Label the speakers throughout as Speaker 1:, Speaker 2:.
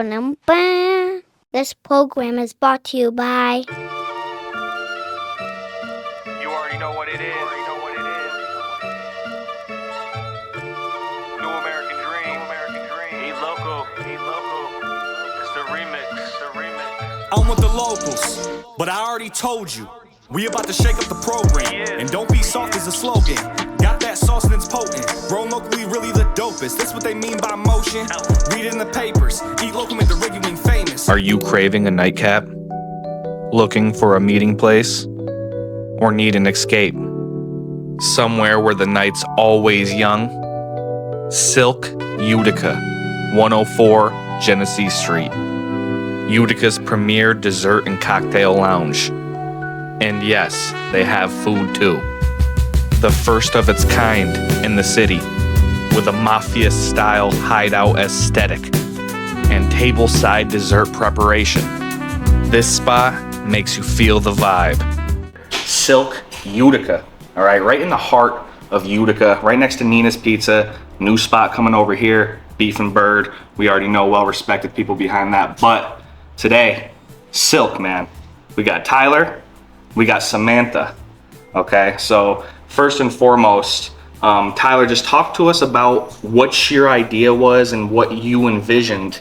Speaker 1: Ba-dum-ba. This program is brought to you by...
Speaker 2: You already know what it is. New American Dream. Eat local. It's the remix.
Speaker 3: I want the locals, but I already told you. We about to shake up the program. And don't be soft is a slogan. Got that sauce and it's potent. Grown locally, really the dopest. That's what they mean by motion. Read it in the papers. Eat local, make the rig you ain't famous.
Speaker 4: Are you craving a nightcap? Looking for a meeting place? Or need an escape? Somewhere where the night's always young? Silk Utica, 104 Genesee Street. Utica's premier dessert and cocktail lounge. And yes, they have food too. The first of its kind in the city, with a mafia-style hideout aesthetic and tableside dessert preparation. This spot makes you feel the vibe.
Speaker 5: Silk Utica, all right in the heart of Utica, right next to Nina's Pizza. New spot coming over here, Beef and Bird. We already know well-respected people behind that, but today, Silk, man. We got Tyler, we got Samantha, okay? So first and foremost, Tyler, just talk to us about what your idea was and what you envisioned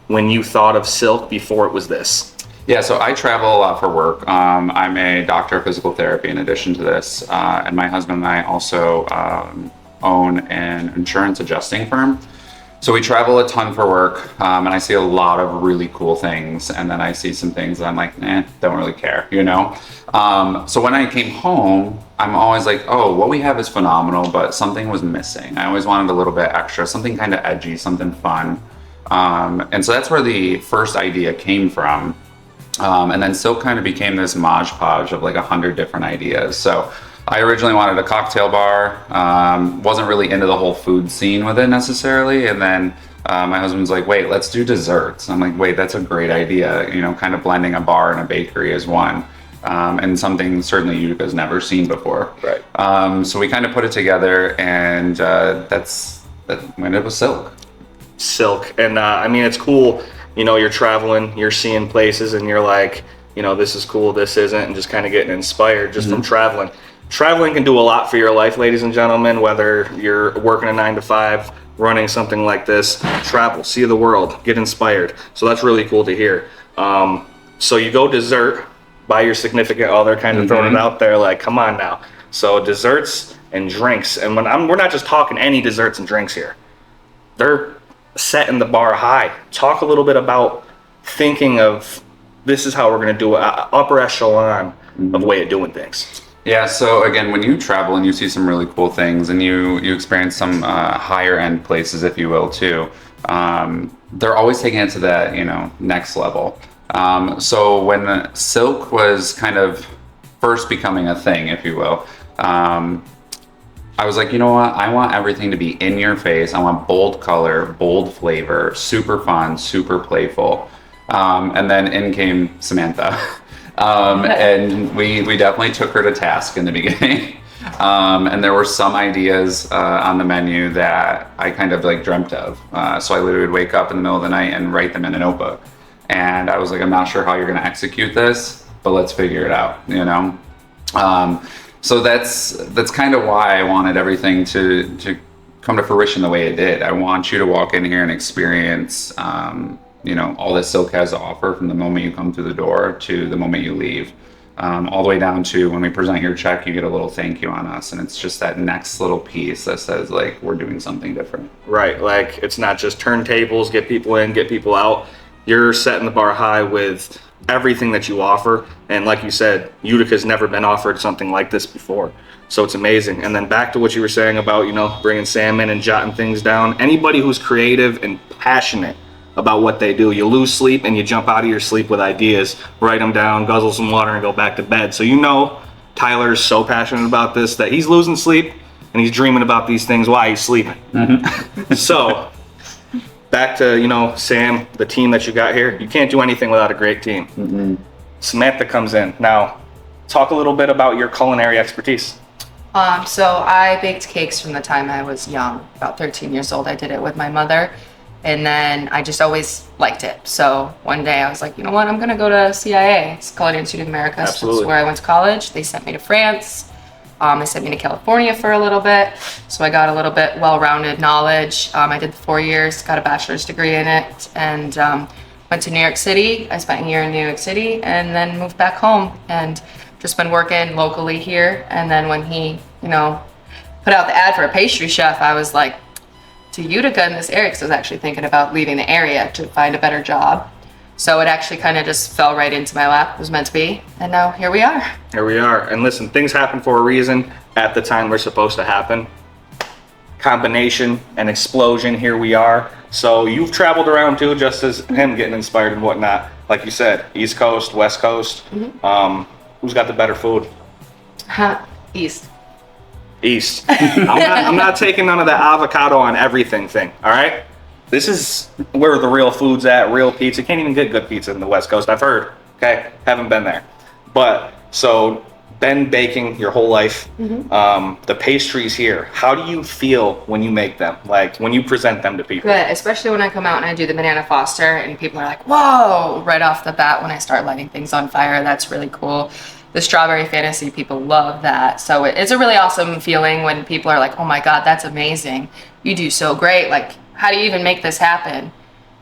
Speaker 5: when you thought of Silk before it was this.
Speaker 6: Yeah, so I travel a lot for work. I'm a doctor of physical therapy in addition to this, and my husband and I also own an insurance adjusting firm. So we travel a ton for work, and I see a lot of really cool things, and then I see some things that I'm like, don't really care, you know? So when I came home, I'm always like, oh, what we have is phenomenal, but something was missing. I always wanted a little bit extra, something kind of edgy, something fun. And so that's where the first idea came from. And then Silk kind of became this modge podge of like 100 different ideas. So I originally wanted a cocktail bar, wasn't really into the whole food scene with it necessarily. And then my husband's like, wait, let's do desserts. I'm like, wait, that's a great idea. You know, kind of blending a bar and a bakery as one. And something certainly Utica's never seen before.
Speaker 5: Right.
Speaker 6: So we kind of put it together, and that's when it was Silk.
Speaker 5: And I mean, it's cool. You know, you're traveling, you're seeing places, and you're like, you know, this is cool, this isn't, and just kind of getting inspired just from traveling. Traveling can do a lot for your life, ladies and gentlemen, whether you're working a 9-to-5, running something like this. Travel, see the world, get inspired. So that's really cool to hear. So you go dessert by your significant other, kind of throwing it out there, like, come on now. So desserts and drinks, and we're not just talking any desserts and drinks here. They're setting the bar high. Talk a little bit about thinking of this is how we're going to do it, upper echelon of way of doing things.
Speaker 6: Yeah, so again, when you travel and you see some really cool things and you experience some higher end places, if you will, too, they're always taking it to that, you know, next level. So when Silk was kind of first becoming a thing, if you will, I was like, you know what? I want everything to be in your face. I want bold color, bold flavor, super fun, super playful. And then in came Samantha. And we definitely took her to task in the beginning. And there were some ideas on the menu that I kind of like dreamt of. So I literally would wake up in the middle of the night and write them in a notebook. And I was like, I'm not sure how you're going to execute this, but let's figure it out, you know? So that's kind of why I wanted everything to come to fruition the way it did. I want you to walk in here and experience, you know, all that Silk has to offer from the moment you come through the door to the moment you leave. All the way down to when we present your check, you get a little thank you on us. And it's just that next little piece that says, like, we're doing something different.
Speaker 5: Right. Like, it's not just turntables, get people in, get people out. You're setting the bar high with everything that you offer. And like you said, Utica's never been offered something like this before. So it's amazing. And then back to what you were saying about, you know, bringing Sam in and jotting things down. Anybody who's creative and passionate about what they do, you lose sleep and you jump out of your sleep with ideas, write them down, guzzle some water, and go back to bed. So you know Tyler's so passionate about this that he's losing sleep and he's dreaming about these things while he's sleeping. So back to, you know, Sam, the team that you got here. You can't do anything without a great team. Samantha comes in. Now, talk a little bit about your culinary expertise.
Speaker 7: So I baked cakes from the time I was young, about 13 years old. I did it with my mother. And then I just always liked it. So one day I was like, you know what, I'm gonna go to CIA. It's Culinary Institute of America.
Speaker 5: Absolutely.
Speaker 7: That's where I went to college. They sent me to France. They sent me to California for a little bit. So I got a little bit well-rounded knowledge. I did 4 years, got a bachelor's degree in it, and went to New York City. I spent a year in New York City and then moved back home and just been working locally here. And then when he, put out the ad for a pastry chef, I was like, to Utica in this area, because I was actually thinking about leaving the area to find a better job. So it actually kind of just fell right into my lap. It was meant to be. And now here we are.
Speaker 5: Here we are. And listen, things happen for a reason at the time they're supposed to happen. Combination and explosion, here we are. So you've traveled around too, just as him getting inspired and whatnot. Like you said, East Coast, West Coast. Who's got the better food?
Speaker 7: East.
Speaker 5: East. I'm not taking none of that avocado on everything thing, all right? This is where the real food's at, real pizza. Can't even get good pizza in the West Coast, I've heard, okay? Haven't been there. But, so, been baking your whole life. The pastries here, how do you feel when you make them? Like, when you present them to people?
Speaker 7: Good, especially when I come out and I do the banana foster and people are like, whoa, right off the bat when I start lighting things on fire. That's really cool. The strawberry fantasy, people love that. So it's a really awesome feeling when people are like, oh my God, that's amazing. You do so great. Like, how do you even make this happen?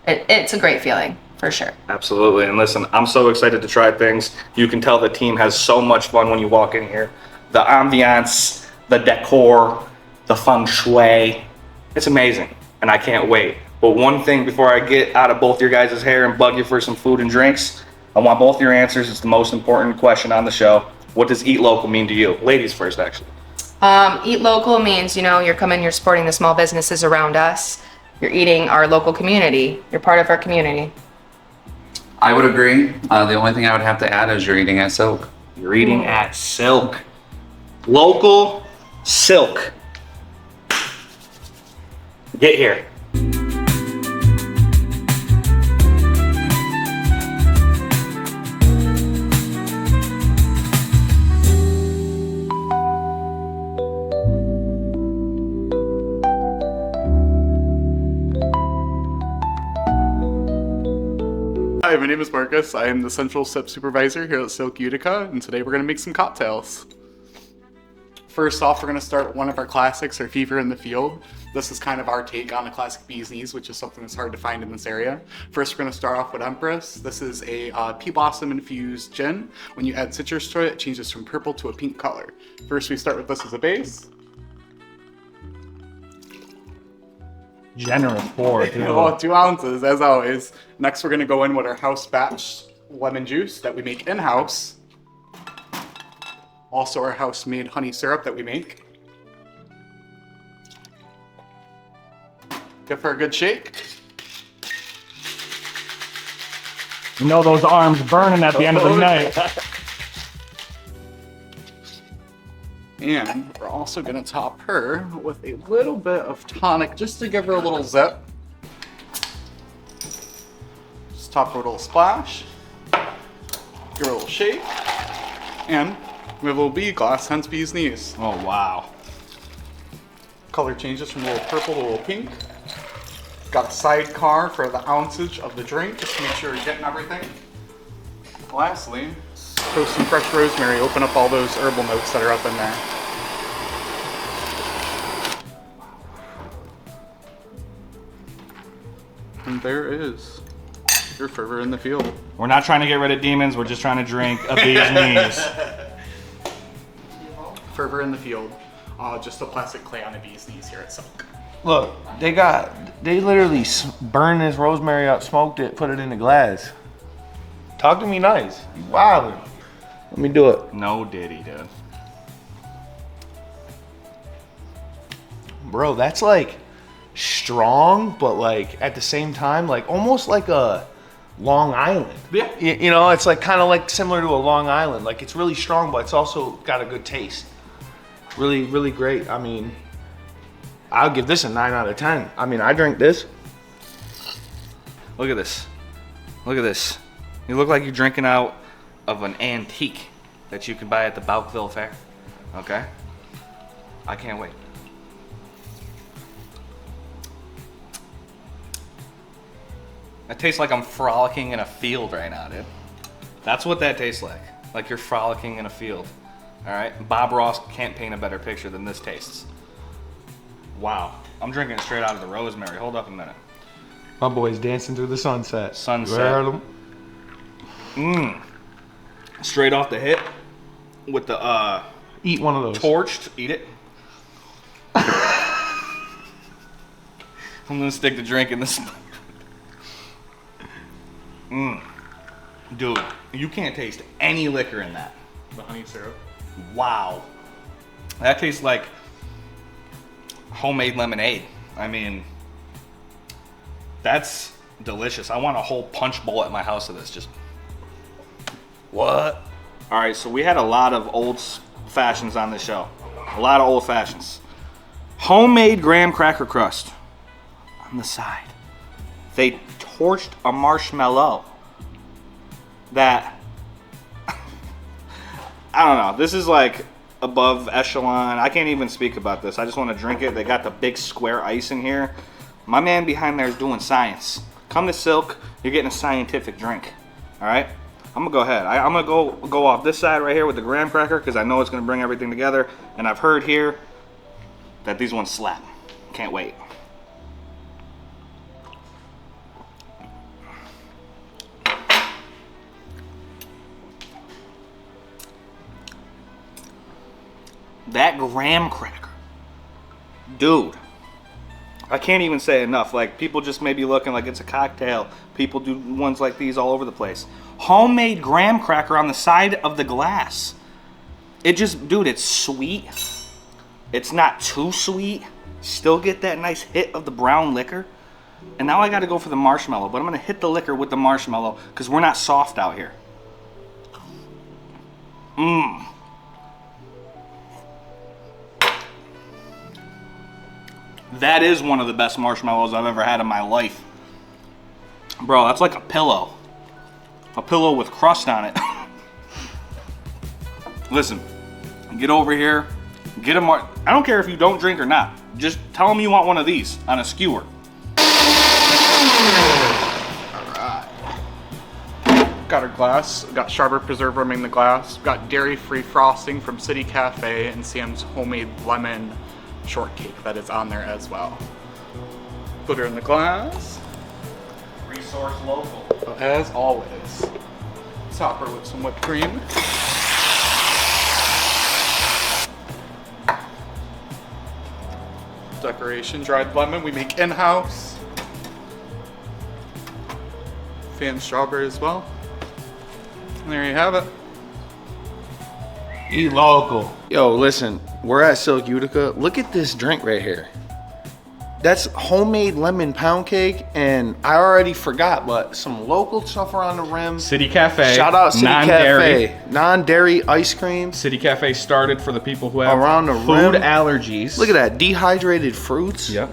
Speaker 7: It's a great feeling, for sure.
Speaker 5: Absolutely. And listen, I'm so excited to try things. You can tell the team has so much fun when you walk in here. The ambiance, the decor, the feng shui. It's amazing. And I can't wait. But one thing before I get out of both your guys' hair and bug you for some food and drinks, I want both your answers. It's the most important question on the show. What does eat local mean to you? Ladies first, actually.
Speaker 7: Eat local means, you're coming, you're supporting the small businesses around us. You're eating our local community. You're part of our community.
Speaker 6: I would agree. The only thing I would have to add is you're eating at Silk.
Speaker 5: You're eating at Silk. Local Silk. Get here.
Speaker 8: Hi, my name is Marcus. I am the Central Step Supervisor here at Silk Utica, and today we're going to make some cocktails. First off, we're going to start with one of our classics, our Fever in the Field. This is kind of our take on a classic bee's knees, which is something that's hard to find in this area. First, we're going to start off with Empress. This is a pea blossom infused gin. When you add citrus to it, it changes from purple to a pink color. First, we start with this as a base.
Speaker 9: Generous pour, too.
Speaker 8: Oh, 2 ounces, as always. Next, we're going to go in with our house batch lemon juice that we make in-house. Also, our house-made honey syrup that we make. Give her a good shake.
Speaker 9: You know those arms burning at the end of the night.
Speaker 8: And we're also going to top her with a little bit of tonic just to give her a little zip. Just top her with a little splash. Give her a little shake. And we have a little bee glass, hence bee's knees.
Speaker 9: Oh, wow.
Speaker 8: Color changes from a little purple to a little pink. Got a sidecar for the ounceage of the drink, just to make sure you're getting everything. Lastly, toast some fresh rosemary, open up all those herbal notes that are up in there. And there is your Fervor in the Field.
Speaker 9: We're not trying to get rid of demons, we're just trying to drink a bee's knees.
Speaker 8: Fervor in the Field. Just a plastic clay on a bee's knees here at Silk.
Speaker 10: Look, they literally burned this rosemary up, smoked it, put it in a glass. Talk to me nice. You wildin'. Let me do it.
Speaker 5: No diddy, dude.
Speaker 10: Bro, that's like strong, but like at the same time, like almost like a Long Island.
Speaker 8: Yeah.
Speaker 10: You know, it's like kind of like similar to a Long Island. Like it's really strong, but it's also got a good taste. Really, really great. I mean, I'll give this a 9 out of 10. I mean, I drink this.
Speaker 5: Look at this. Look at this. You look like you're drinking out of an antique that you can buy at the Bouckville Fair. Okay? I can't wait.
Speaker 4: It tastes like I'm frolicking in a field right now, dude. That's what that tastes like. Like you're frolicking in a field. All right? Bob Ross can't paint a better picture than this tastes. Wow. I'm drinking it straight out of the rosemary. Hold up a minute.
Speaker 10: My boy's dancing through the sunset.
Speaker 4: Sunset.
Speaker 10: You heard him?
Speaker 4: Straight off the hip with the
Speaker 10: Eat one of those.
Speaker 4: torched. Eat it. I'm gonna stick the drink in this. Dude, you can't taste any liquor in that.
Speaker 8: The honey syrup.
Speaker 4: Wow. That tastes like homemade lemonade. I mean, that's delicious. I want a whole punch bowl at my house of this. Just what? All right, so we had a lot of old fashions on this show. A lot of old fashions. Homemade graham cracker crust on the side. They torched a marshmallow that I don't know. This is like above echelon. I can't even speak about this. I just want to drink it. They got the big square ice in here. My man behind there is doing science. Come to Silk, you're getting a scientific drink. All right? I'm gonna go ahead. I'm gonna go off this side right here with the graham cracker because I know it's gonna bring everything together. And I've heard here that these ones slap. Can't wait. That graham cracker, dude, I can't even say enough. Like, people just may be looking like it's a cocktail. People do ones like these all over the place. Homemade graham cracker on the side of the glass. It just, dude, it's sweet. It's not too sweet. Still get that nice hit of the brown liquor. And now I gotta go for the marshmallow, but I'm gonna hit the liquor with the marshmallow because we're not soft out here. That is one of the best marshmallows I've ever had in my life. Bro, that's like a pillow. A pillow with crust on it. Listen, get over here, get a I don't care if you don't drink or not. Just tell them you want one of these on a skewer.
Speaker 8: Alright. Got our glass. Got strawberry preserve rum in the glass. Got dairy-free frosting from City Cafe and Sam's homemade lemon shortcake that is on there as well. Put her in the glass.
Speaker 4: Resource local.
Speaker 8: As always. Top her with some whipped cream. Decoration, dried lemon, we make in-house. Fan strawberry as well. And there you have it.
Speaker 10: Eat local. Yo, listen, we're at Silk Utica. Look at this drink right here. That's homemade lemon pound cake, and I already forgot, but some local stuff around the rim.
Speaker 9: City Cafe.
Speaker 10: Shout out City
Speaker 9: non-dairy.
Speaker 10: Cafe. Non-dairy ice cream.
Speaker 9: City Cafe started for the people who have
Speaker 10: Around the
Speaker 9: food
Speaker 10: rim.
Speaker 9: allergies.
Speaker 10: Look at that, dehydrated fruits.
Speaker 9: Yep.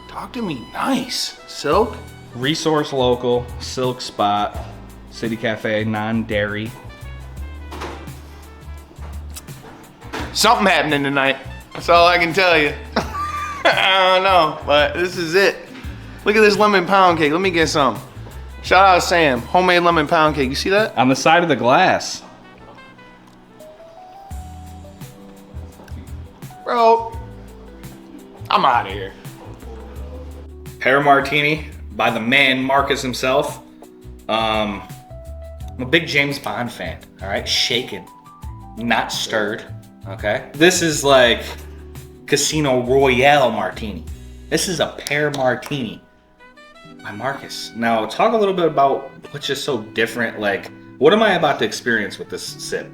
Speaker 10: Talk to me nice. Silk.
Speaker 9: Resource local, Silk Spot, City Cafe, non-dairy.
Speaker 10: Something happening tonight. That's all I can tell you. I don't know, but this is it. Look at this lemon pound cake. Let me get some. Shout out Sam, homemade lemon pound cake. You see that?
Speaker 9: On the side of the glass.
Speaker 10: Bro, I'm out of here.
Speaker 4: Pear martini by the man Marcus himself. I'm a big James Bond fan. All right, shaken, not stirred. Okay, this is like Casino Royale martini. This is a pear martini by Marcus. Now, talk a little bit about what's just so different. Like, what am I about to experience with this sip?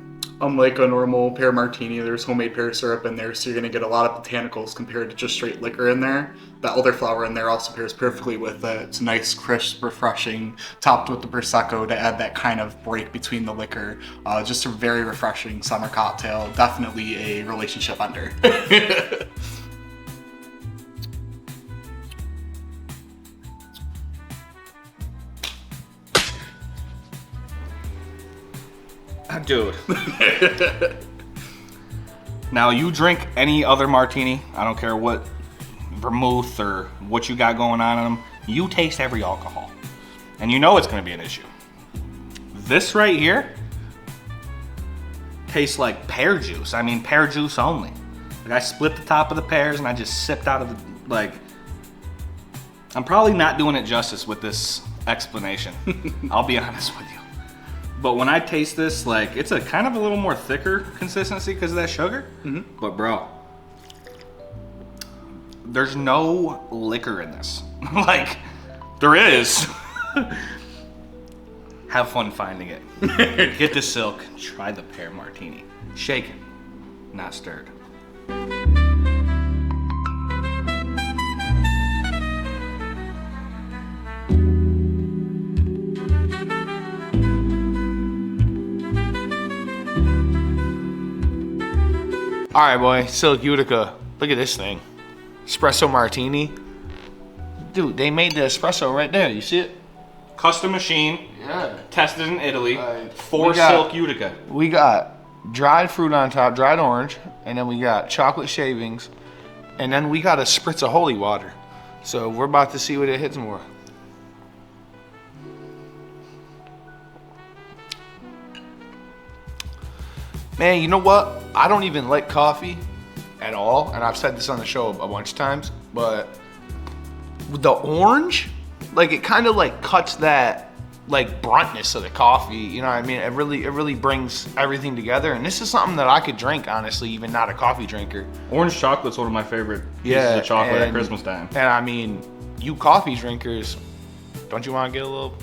Speaker 8: Unlike a normal pear martini, there's homemade pear syrup in there, so you're gonna get a lot of botanicals compared to just straight liquor in there. The elderflower in there also pairs perfectly with it. It's nice, crisp, refreshing, topped with the Prosecco to add that kind of break between the liquor. Just a very refreshing summer cocktail. Definitely a relationship ender.
Speaker 4: Dude. Now, you drink any other martini, I don't care what vermouth or what you got going on in them, you taste every alcohol.
Speaker 5: And you know it's gonna be an issue. This right here tastes like pear juice. I mean, pear juice only. Like, I split the top of the pears and I just sipped out of the, like, I'm probably not doing it justice with this explanation. I'll be honest with you. But when I taste this, like, it's a kind of a little more thicker consistency because of that sugar. But bro, there's no liquor in this. Like, there is. Have fun finding it. Get the Silk, try the pear martini. Shaken, not stirred.
Speaker 10: All right, boy, Silk Utica. Look at this thing. Espresso martini. Dude, they made the espresso right there. You see it?
Speaker 5: Custom machine.
Speaker 10: Yeah.
Speaker 5: Tested in Italy for
Speaker 10: We got-
Speaker 5: Silk Utica.
Speaker 10: We got dried fruit on top, dried orange, and then we got chocolate shavings, and then we got a spritz of holy water. So we're about to see what it hits more. Man, you know what? I don't even like coffee at all, and I've said this on the show a bunch of times, but with the orange, like, it kind of like cuts that like bruntness of the coffee, you know what I mean? It really brings everything together, and this is something that I could drink, honestly, even not a coffee drinker.
Speaker 5: Orange chocolate's one of my favorite pieces of chocolate at Christmas time.
Speaker 10: And I mean, you coffee drinkers, don't you want to get a little?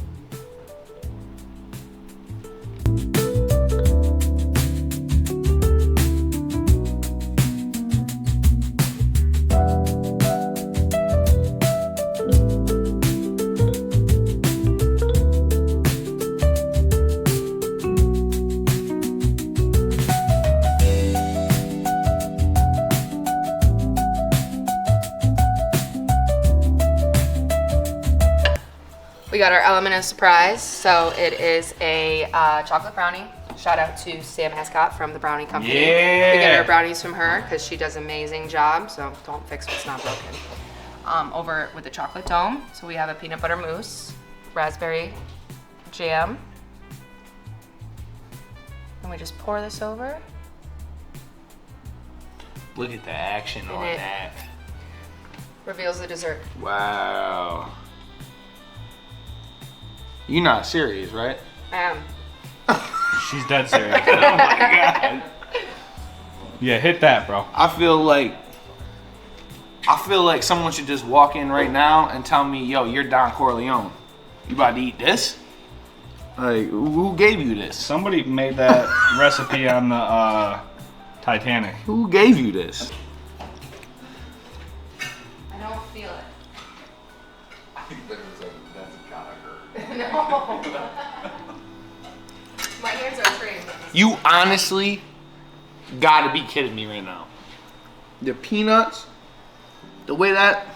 Speaker 7: We got our element of surprise. So it is a chocolate brownie. Shout out to Sam Ascot from the Brownie Company.
Speaker 5: Yeah.
Speaker 7: We get our brownies from her because she does an amazing job. So don't fix what's not broken. Over with the chocolate dome. So we have a peanut butter mousse, raspberry jam. And we just pour this over.
Speaker 10: Look at the action on
Speaker 7: it
Speaker 10: that.
Speaker 7: Reveals the dessert.
Speaker 10: Wow. You're not serious, right?
Speaker 7: I am.
Speaker 5: She's dead serious. Oh my god. Yeah, hit that, bro.
Speaker 10: I feel like someone should just walk in right now and tell me, yo, you're Don Corleone. You about to eat this? Like, who gave you this?
Speaker 5: Somebody made that recipe on the Titanic.
Speaker 10: Who gave you this?
Speaker 7: I don't feel it. No. My hands are trained.
Speaker 10: You honestly gotta be kidding me right now. The peanuts, the way that,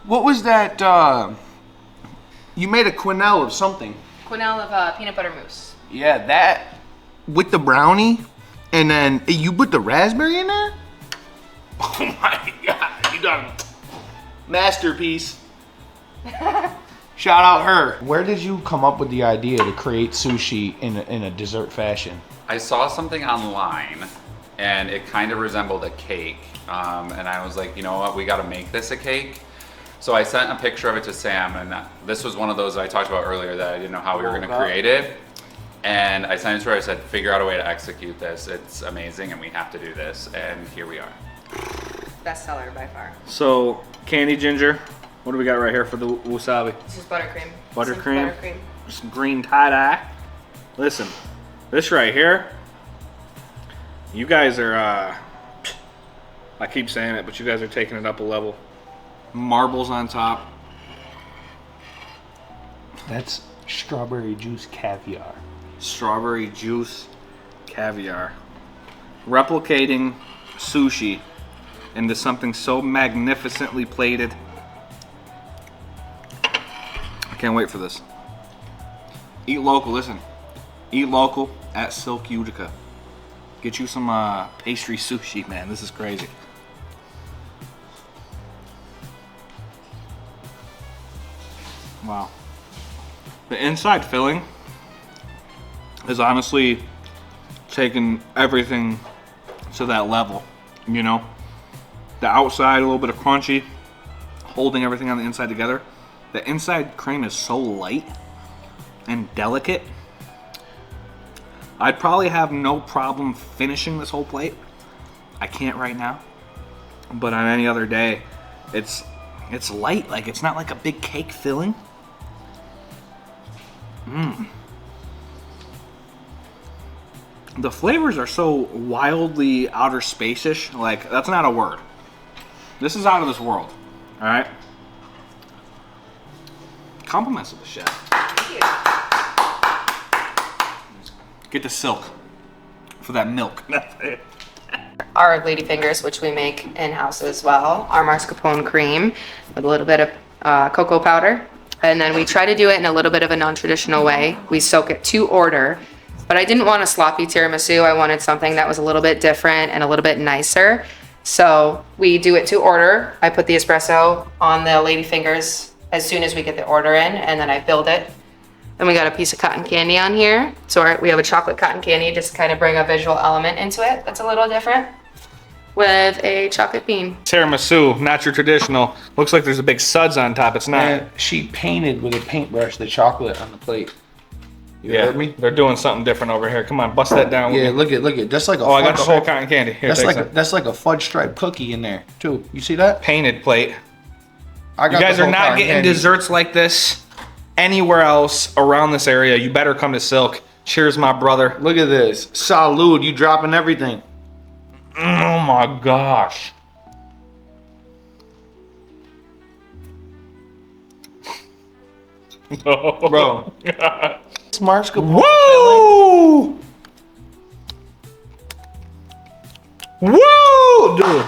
Speaker 10: what was that, you made a quenelle of something.
Speaker 7: Quenelle of peanut butter mousse.
Speaker 10: Yeah, that, with the brownie, and then you put the raspberry in there? Oh my god, you done masterpiece. Shout out her. Where did you come up with the idea to create sushi in a dessert fashion?
Speaker 6: I saw something online and it kind of resembled a cake. And I was like, you know what, we got to make this a cake. So I sent a picture of it to Sam, and this was one of those that I talked about earlier that I didn't know how we were going to create it. And I sent it to her, I said, figure out a way to execute this. It's amazing and we have to do this. And here we are.
Speaker 7: Best seller by far.
Speaker 5: So, candy ginger. What do we got right here for the wasabi?
Speaker 7: This is buttercream.
Speaker 5: Buttercream.
Speaker 7: Buttercream.
Speaker 5: Some green tie-dye. Listen, this right here, you guys are, I keep saying it, but you guys are taking it up a level. Marbles on top.
Speaker 10: That's strawberry juice caviar.
Speaker 5: Strawberry juice caviar. Replicating sushi into something so magnificently plated. I can't wait for this. Eat local, listen. Eat local at Silk Utica. Get you some pastry sushi, man. This is crazy. Wow.
Speaker 4: The inside filling is honestly taking everything to that level, you know? The outside, a little bit of crunchy, holding everything on the inside together. The inside cream is so light and delicate. I'd probably have no problem finishing this whole plate. I can't right now, but on any other day, it's light. Like, it's not like a big cake filling. The flavors are so wildly outer space-ish. Like, that's not a word. This is out of this world. All right. Compliments to the chef.
Speaker 7: Thank you.
Speaker 4: Get the silk for that milk.
Speaker 7: Our ladyfingers, which we make in-house as well, our mascarpone cream with a little bit of cocoa powder. And then we try to do it in a little bit of a non-traditional way. We soak it to order, but I didn't want a sloppy tiramisu. I wanted something that was a little bit different and a little bit nicer. So we do it to order. I put the espresso on the ladyfingers as soon as we get the order in, and then I build it. Then we got a piece of cotton candy on here. So we have a chocolate cotton candy, just to kind of bring a visual element into it that's a little different, with a chocolate bean.
Speaker 4: Tiramisu, not your traditional. Looks like there's a big suds on top. It's not.
Speaker 10: And she painted with a paintbrush the chocolate on the plate. You heard me?
Speaker 4: They're doing something different over here. Come on, bust that down.
Speaker 10: Yeah, look at. That's like a.
Speaker 4: Oh, I got the whole
Speaker 10: stripe.
Speaker 4: cotton candy. Here,
Speaker 10: That's like a fudge stripe cookie in there too. You see that?
Speaker 4: Painted plate.
Speaker 10: I got
Speaker 4: You guys
Speaker 10: the
Speaker 4: are
Speaker 10: whole
Speaker 4: not
Speaker 10: cotton
Speaker 4: getting
Speaker 10: candy.
Speaker 4: desserts like this anywhere else around this area. You better come to Silk. Cheers, my brother.
Speaker 10: Look at this. Salud. You dropping everything.
Speaker 4: Oh my gosh.
Speaker 10: Bro. It's mascarpone.
Speaker 4: Woo! Woo! Dude.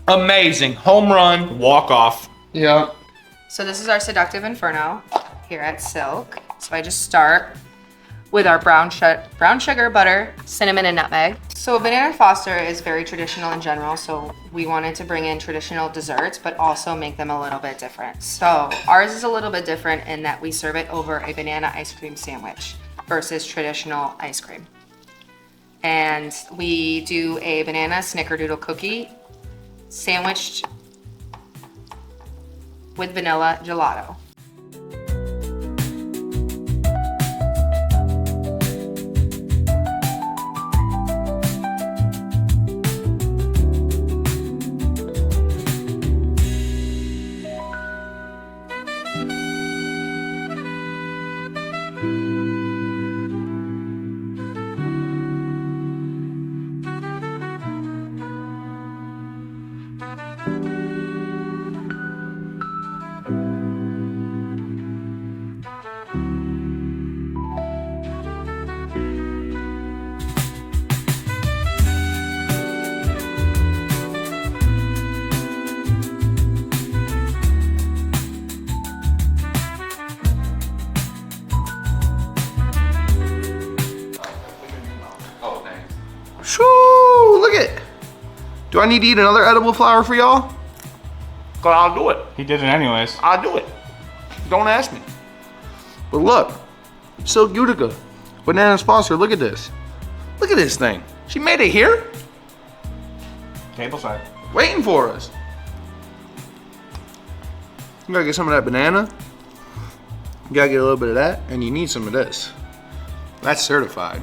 Speaker 10: Amazing. Home run.
Speaker 4: Walk off.
Speaker 10: Yeah.
Speaker 7: So this is our Seductive Inferno here at Silk. So I just start with our brown sugar, butter, cinnamon, and nutmeg. So Banana Foster is very traditional in general, so we wanted to bring in traditional desserts, but also make them a little bit different. So ours is a little bit different in that we serve it over a banana ice cream sandwich versus traditional ice cream. And we do a banana snickerdoodle cookie sandwiched with vanilla gelato.
Speaker 10: Shoo! Look it. Do I need to eat another edible flower for y'all? Cause I'll do it.
Speaker 4: He did it anyways.
Speaker 10: I'll do it. Don't ask me. But look, Silk Utica, banana sponsor. Look at this. Look at this thing. She made it here,
Speaker 4: Table side.
Speaker 10: waiting for us. You gotta get some of that banana. You gotta get a little bit of that, and you need some of this. That's certified.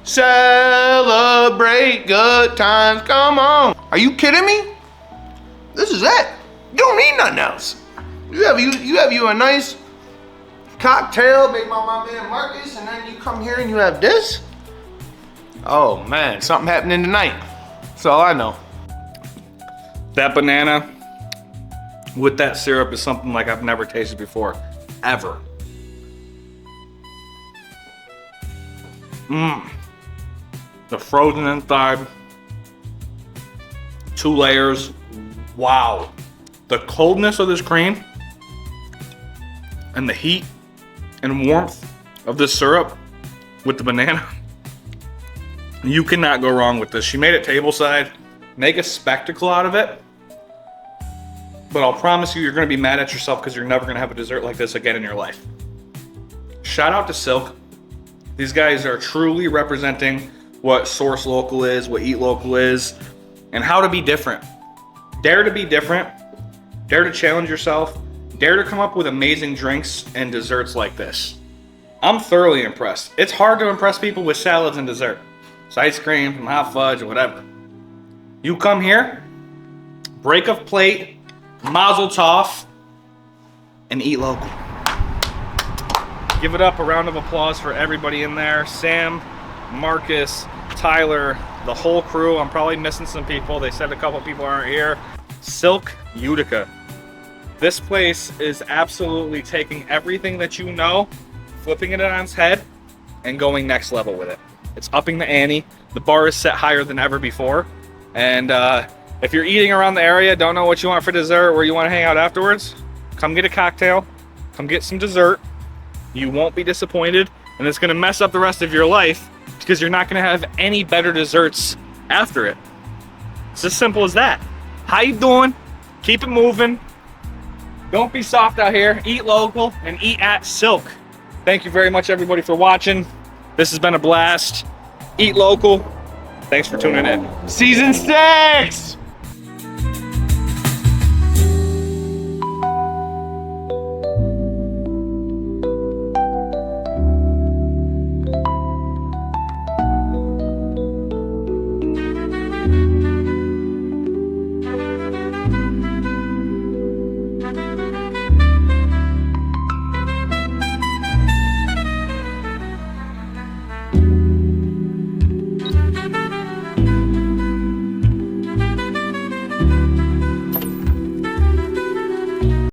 Speaker 10: Celebrate good times, come on. Are you kidding me? This is it. You don't need nothing else. You have you a nice cocktail made by my man Marcus, and then you come here and you have this? Oh man, something happening tonight. That's all I know.
Speaker 4: That banana with that syrup is something like I've never tasted before, ever. The frozen inside, 2 layers, wow. The coldness of this cream and the heat and warmth of this syrup with the banana. You cannot go wrong with this. She made it tableside. Make a spectacle out of it. But I'll promise you're going to be mad at yourself because you're never going to have a dessert like this again in your life. Shout out to Silk. These guys are truly representing what Source Local is, what Eat Local is, and how to be different. Dare to be different. Dare to challenge yourself. Dare to come up with amazing drinks and desserts like this. I'm thoroughly impressed. It's hard to impress people with salads and dessert. It's ice cream, some hot fudge, or whatever. You come here, break a plate, mazel tov, and eat local. Give it up, a round of applause for everybody in there. Sam, Marcus, Tyler, the whole crew. I'm probably missing some people. They said a couple people aren't here. Silk Utica. This place is absolutely taking everything that you know, flipping it on its head, and going next level with it. It's upping the ante. The bar is set higher than ever before. And if you're eating around the area, don't know what you want for dessert, where you want to hang out afterwards, come get a cocktail, come get some dessert. You won't be disappointed, and it's gonna mess up the rest of your life because you're not gonna have any better desserts after it. It's as simple as that. How you doing? Keep it moving. Don't be soft out here. Eat local and eat at Silk. Thank you very much, everybody, for watching. This has been a blast. Eat local. Thanks for tuning in.
Speaker 10: Season 6!